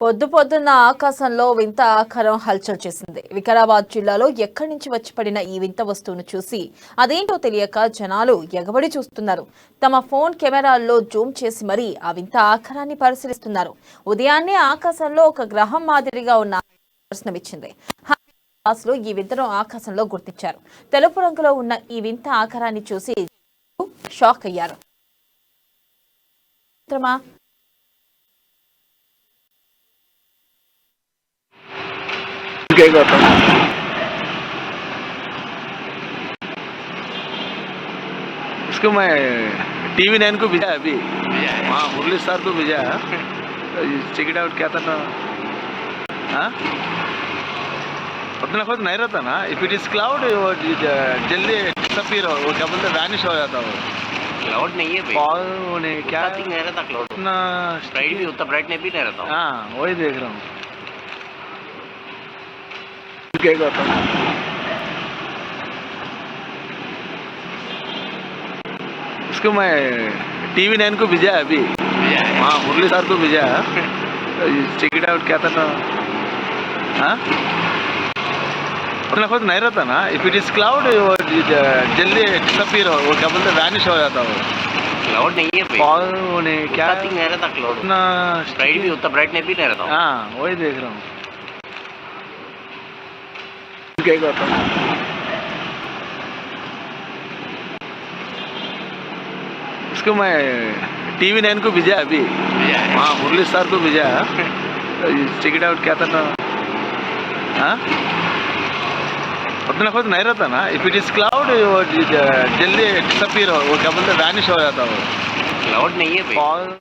పొద్దు పొద్దున్న ఆకాశంలో వింత ఆకారం హల్చల్ చేసింది. వికారాబాద్ జిల్లాలో ఎక్కడి నుంచి వచ్చి పడిన ఈ వింత వస్తువును చూసి అదేంటో తెలియక జనాలు ఎగబడి చూస్తున్నారు. తమ ఫోన్ కెమెరాల్లో జూమ్ చేసి మరీ ఆ వింత ఆకారాన్ని పరిశీలిస్తున్నారు. ఉదయాన్నే ఆకాశంలో ఒక గ్రహం మాదిరిగా ఉన్న దర్శనమిచ్చింది. లో ఈ వింతను ఆకాశంలో గుర్తించారు. తెలుపు రంగులో ఉన్న ఈ వింత ఆకారాన్ని చూసి షాక్ అయ్యారు. इसको मैं TV9 को भेजा अभी। हाँ, मुरली सर को भेजा। चेक इट आउट क्या था ना, हाँ उतना खुद नहीं रहता ना। इफ इट इज क्लाउड वो जल्दी डिसअपीयर वो क्या बोलते वैनिश हो जाता वो। क्लाउड नहीं है भाई, वो नहीं क्या थिंग नहीं रहता क्लाउड, उतना ब्राइट भी उतना ब्राइट नहीं भी नहीं रहता। हाँ वही देख रहा हूँ। क्या कहता हूँ इसको मैं TV9 को भेजा अभी। हाँ, मुरली सर को भेजा। चेक इट आउट क्या था ना, हाँ उतना खुद नहीं रहता ना। इफ इट इज क्लाउड वो जल्दी डिसअपीयर वो क्या बोलते वैनिश हो जाता वो। क्लाउड नहीं है भाई, वो नहीं क्या थिंग नहीं रहता क्लाउड, उतना ब्राइट भी उतना ब्राइट नहीं भी नहीं रहता। हाँ वही देख रहा हूँ। क्या कहता हूँ इसको मैं TV9 को भेजा अभी। हाँ, मुरली सर को भेजा। चेक इट आउट क्या था ना, हाँ उतना खुद नहीं रहता ना। इफ इट इज क्लाउड वो जल्दी डिसअपीयर वो क्या बोलते वैनिश हो जाता वो। क्लाउड नहीं है भाई,